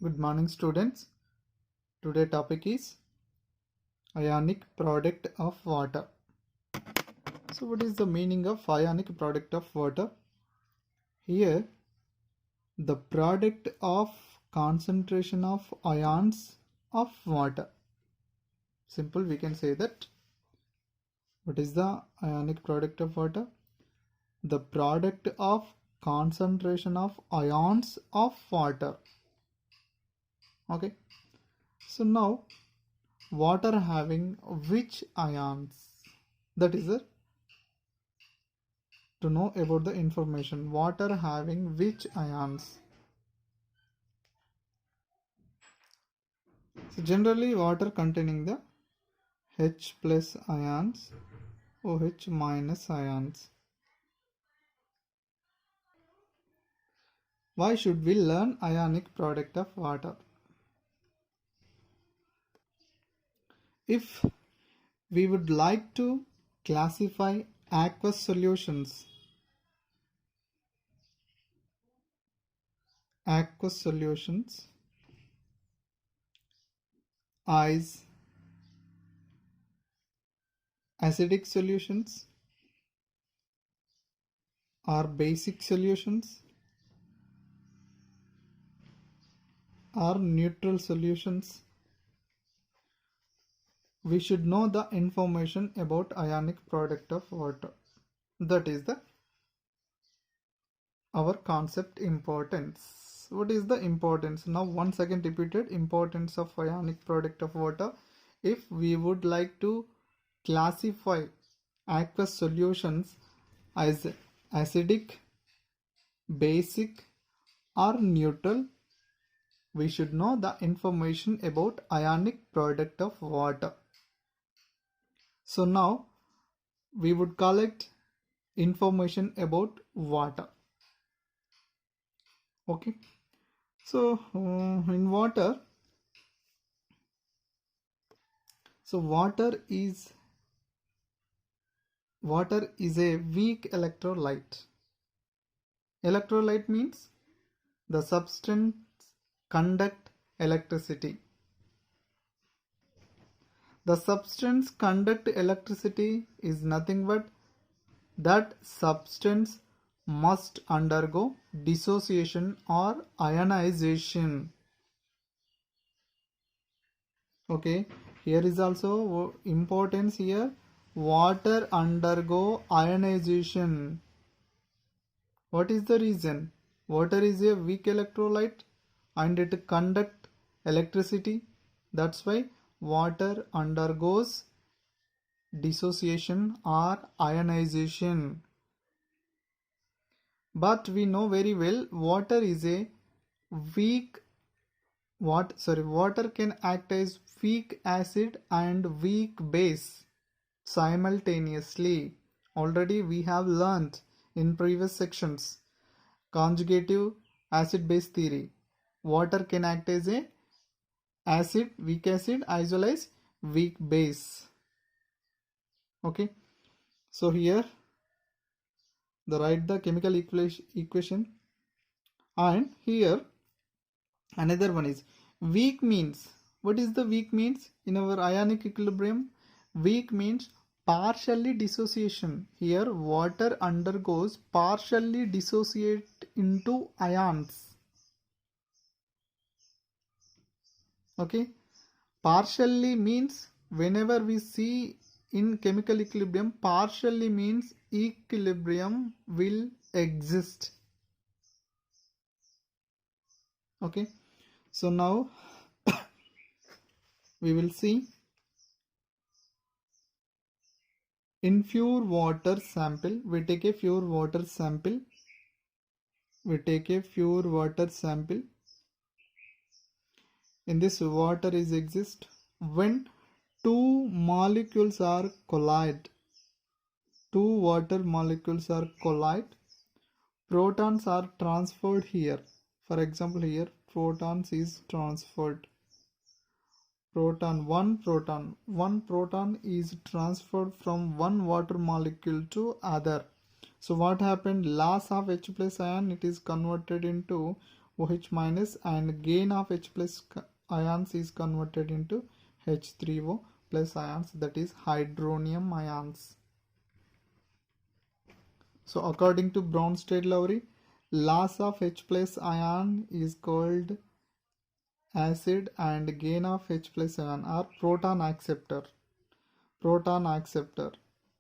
Good morning, students. Today topic is ionic product of water. So what is the meaning of ionic product of water? Here the product of concentration of ions of water. Simple, we can say that. What is the ionic product of water? The product of concentration of ions of water. Okay. So now water having which ions? That is it. To know about the information, water having which ions? So generally water containing the H plus ions, OH minus ions. Why should we learn ionic product of water? If we would like to classify aqueous solutions, as acidic solutions or basic solutions or neutral solutions, we should know the information about ionic product of water. That is our concept importance. What is the importance? Now once again repeated, importance of ionic product of water. If we would like to classify aqueous solutions as acidic, basic or neutral, we should know the information about ionic product of water. So now we would collect information about water. Okay, so in water, water is a weak electrolyte. Electrolyte means the substance conduct electricity. The substance conduct electricity is nothing but that substance must undergo dissociation or ionization. Okay, here is also importance here. Water undergo ionization. What is the reason? Water is a weak electrolyte and it conduct electricity. That's why water undergoes dissociation or ionization. But we know very well water is a weak water can act as weak acid and weak base simultaneously. Already we have learnt in previous sections conjugative acid base theory. Water can act as a acid, weak acid, as well as weak base. Okay, so here write the chemical equation, and here another one is weak means. What is the weak means in our ionic equilibrium? Weak means partially dissociation. Here water undergoes partially dissociate into ions. Okay, partially means whenever we see in chemical equilibrium, partially means equilibrium will exist. Okay, so now we will see in pure water sample. We take a pure water sample. In this water is exist when two molecules are collide. Two water molecules are collide. Protons are transferred here. For example, here protons is transferred. One proton is transferred from one water molecule to other. So what happened? Loss of H plus ion, it is converted into OH minus, and gain of H plus ions is converted into H3O plus ions, that is hydronium ions. So according to Bronsted-Lowry, loss of H plus ion is called acid and gain of H plus ion are proton acceptor. Proton acceptor.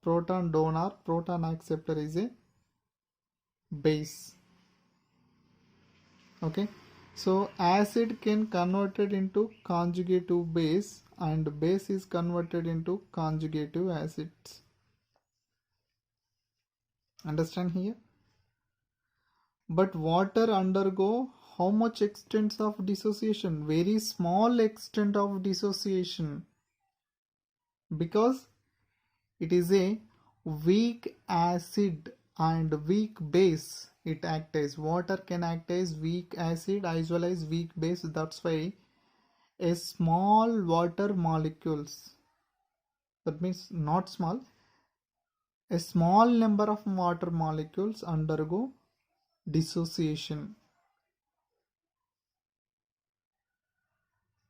Proton donor, proton acceptor is a base. Okay. So acid can converted into conjugative base and base is converted into conjugative acids. Understand here? But water undergo how much extent of dissociation? Very small extent of dissociation, because it is a weak acid and weak base. It acts as, water can act as weak acid as well as weak base. That's why a small water molecules, that means not small, a small number of water molecules undergo dissociation.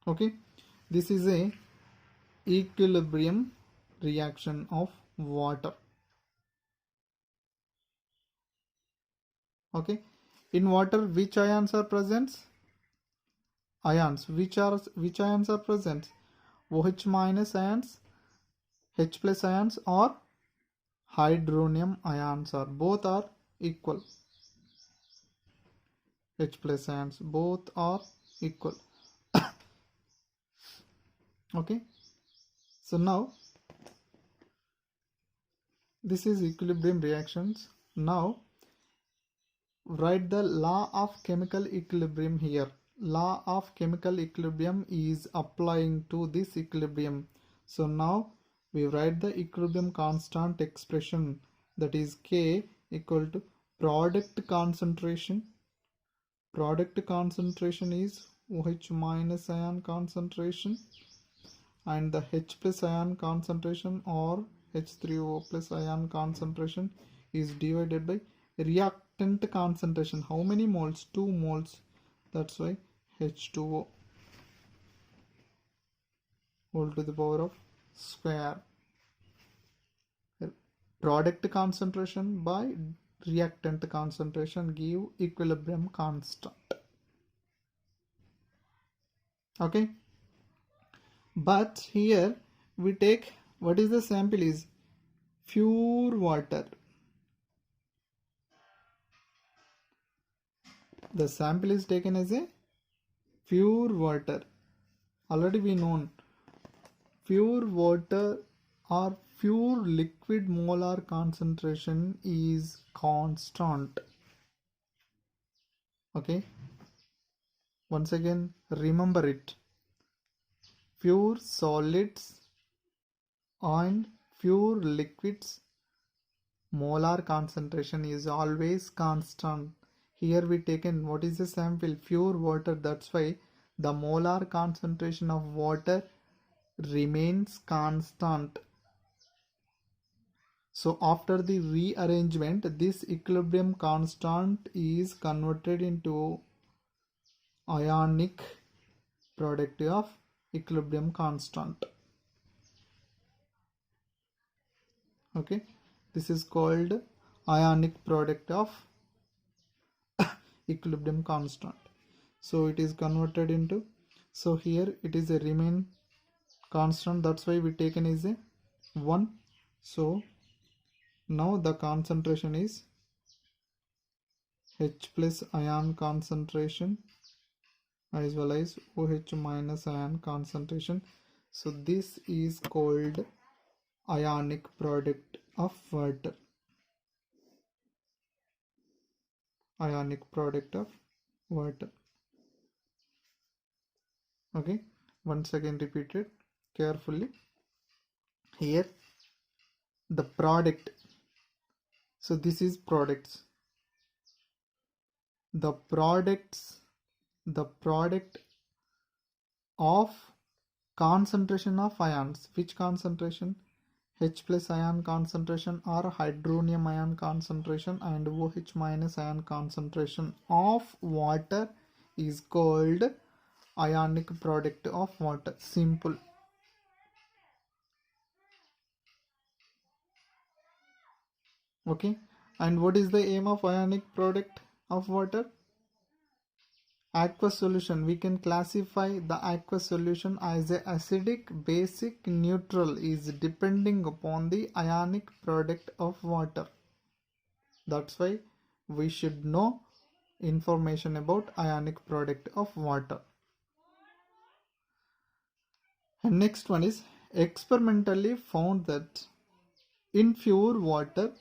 Okay, this is a equilibrium reaction of water. Okay, in water which ions are present? Ions. Which ions are present? OH minus ions, H plus ions, or hydronium ions, are both are equal. H plus ions, both are equal. Okay, so now this is equilibrium reactions. Now write the law of chemical equilibrium here. Law of chemical equilibrium is applying to this equilibrium. So now we write the equilibrium constant expression, that is K equal to product concentration. Product concentration is OH minus ion concentration, and the H plus ion concentration or H3O plus ion concentration is divided by reactant concentration. How many moles? 2 moles. That's why H2O whole to the power of square. Product concentration by reactant concentration give equilibrium constant. Okay, but here we take, what is the sample is pure water. The sample is taken as a pure water. Already we know pure water or pure liquid molar concentration is constant. Okay, once again remember it. Pure solids and pure liquids molar concentration is always constant. Here we taken, what is the sample? Pure water. That's why the molar concentration of water remains constant. So after the rearrangement, this equilibrium constant is converted into ionic product of equilibrium constant. Okay, this is called ionic product of equilibrium constant. So it is converted into, so here it is a remain constant, that's why we taken is a 1. So now the concentration is H plus ion concentration as well as OH minus ion concentration. So this is called ionic product of water. Ionic product of water. Okay, once again repeated carefully. Here the product, so this is products. The product of concentration of ions. Which concentration? H plus ion concentration or hydronium ion concentration and OH minus ion concentration of water is called ionic product of water. Simple. Okay, and what is the aim of ionic product of water? Aqueous solution. We can classify the aqueous solution as a acidic, basic, neutral is depending upon the ionic product of water. That's why we should know information about ionic product of water. And next one is experimentally found that in pure water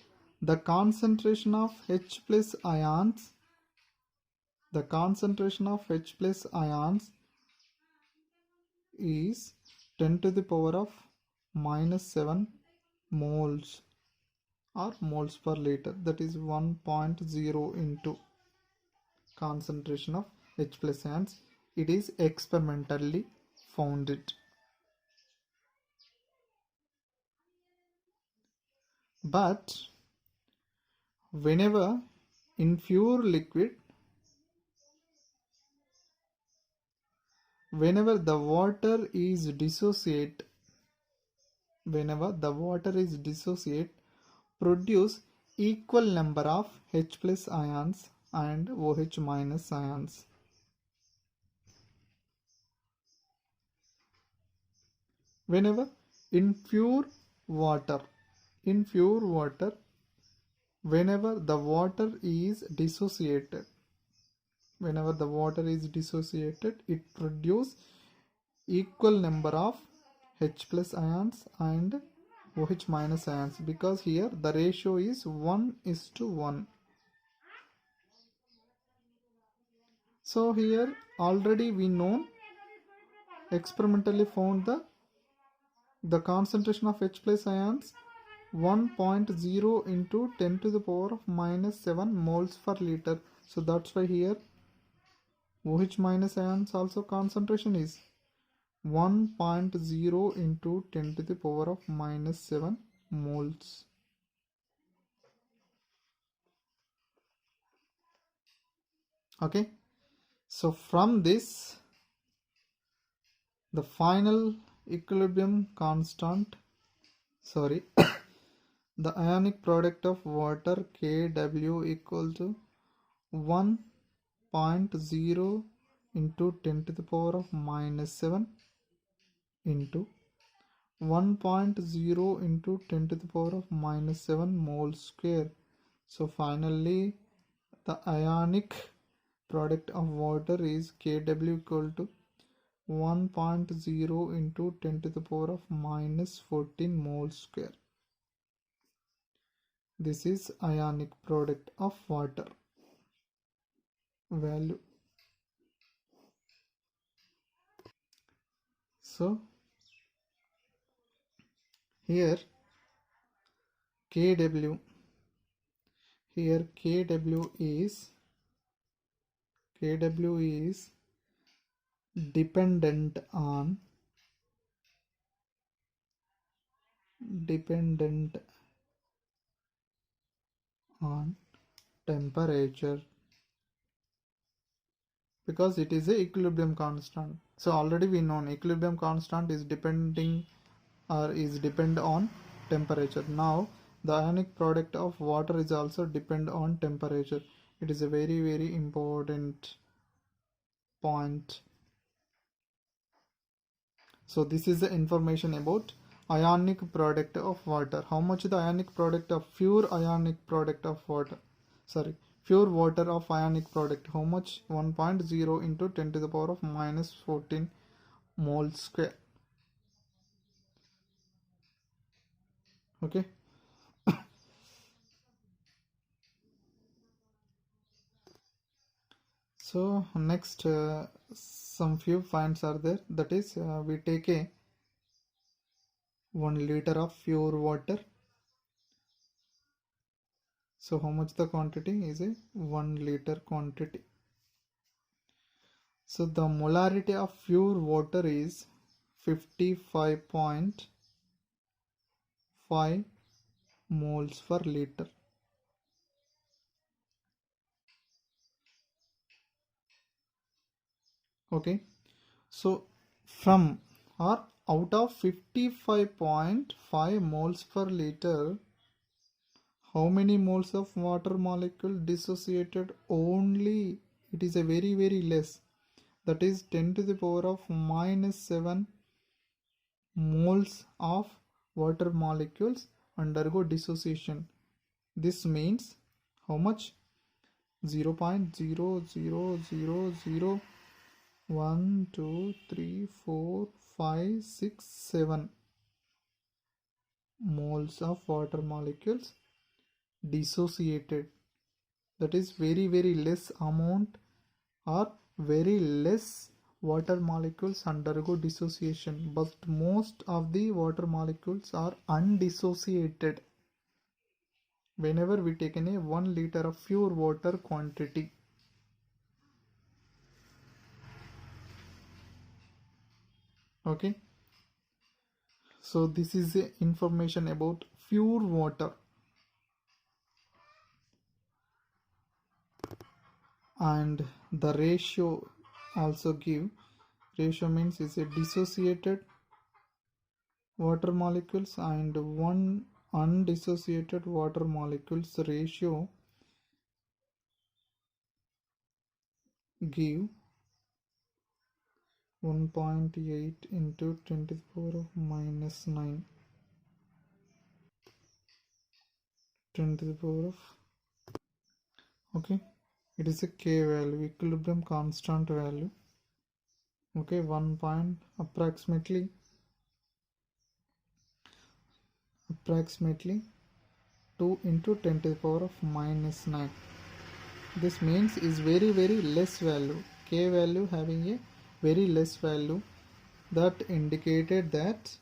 the concentration of H plus ions is 10 to the power of minus 7 moles or moles per liter, that is 1.0 into concentration of H plus ions. It is experimentally founded. But whenever in pure liquid, whenever the water is dissociate, produce equal number of H plus ions and OH minus ions. Whenever in pure water, whenever the water is dissociated, it produces equal number of H plus ions and OH minus ions, because here the ratio is 1:1. So here already we know, experimentally found the concentration of H plus ions 1.0 into 10 to the power of minus 7 moles per liter. So that's why here OH minus ions also concentration is 1.0 into 10 to the power of minus 7 moles. Okay, so from this the final equilibrium constant, the ionic product of water Kw equal to 1.0 into 10 to the power of minus 7 into 1.0 into 10 to the power of minus 7 mole square. So finally the ionic product of water is Kw equal to 1.0 into 10 to the power of minus 14 mole square. This is ionic product of water value. So here Kw is dependent on temperature, because it is a equilibrium constant. So already we know equilibrium constant is depend on temperature. Now the ionic product of water is also depend on temperature. It is a very, very important point. So this is the information about ionic product of water. How much the ionic product of pure ionic product of water, pure water of ionic product, how much? 1.0 into 10 to the power of minus 14 mole square. Okay. So next some few points are there, that is we take a 1 liter of pure water. So how much the quantity is a 1 liter quantity. So the molarity of pure water is 55.5 moles per liter. Okay, so from or out of 55.5 moles per liter, how many moles of water molecule dissociated? Only it is a very less, that is 10 to the power of minus 7 moles of water molecules undergo dissociation. This means how much? 0.00001 2 3 4 5 6 7 moles of water molecules dissociated. That is very less amount, or very less water molecules undergo dissociation, but most of the water molecules are undissociated whenever we take in a 1 liter of pure water quantity. Okay, so this is the information about pure water. And the ratio also give, ratio means is a dissociated water molecules and one undissociated water molecules ratio give 1.8 into 10 to the power of minus 9, 10 to the power of, okay, it is a K value, equilibrium constant value. Okay, 1 point approximately 2 into 10 to the power of minus 9. This means is very less value, K value having a very less value. That indicated that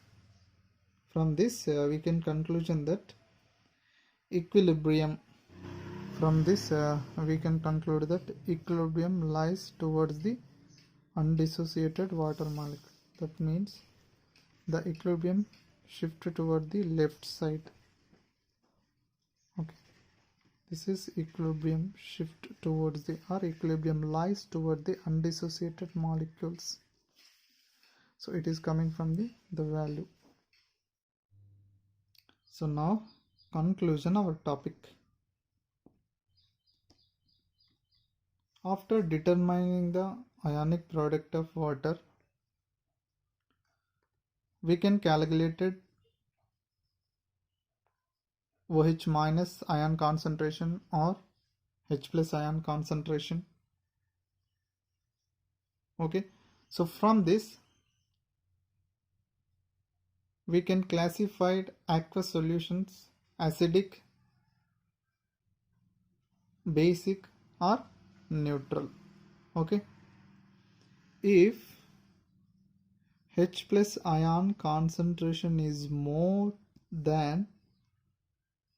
from this we can conclusion that equilibrium, from this we can conclude that equilibrium lies towards the undissociated water molecule. That means the equilibrium shifted toward the left side. Okay, this is equilibrium shift towards the, or equilibrium lies toward the undissociated molecules. So it is coming from the value. So now conclusion of our topic. After determining the ionic product of water, we can calculate it OH minus ion concentration or H plus ion concentration. Okay, so from this we can classify aqueous solutions acidic, basic or neutral. Okay, if H plus ion concentration is more than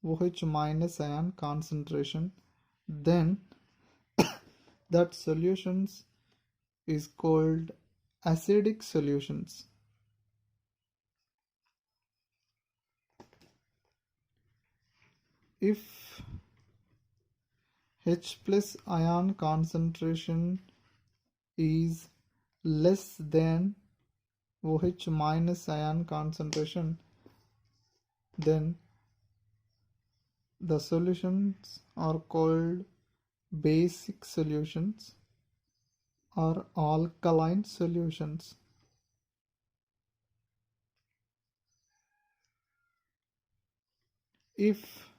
OH minus ion concentration, then that solutions is called acidic solutions. If H plus ion concentration is less than OH minus ion concentration, then the solutions are called basic solutions or alkaline solutions. If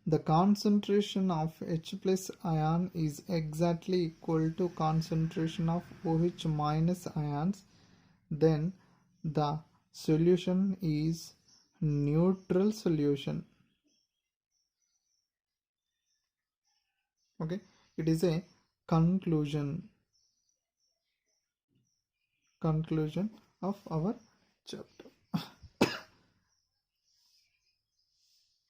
the concentration of H plus ion is exactly equal to concentration of OH minus ions, then the solution is neutral solution. Okay, it is a conclusion of our chapter.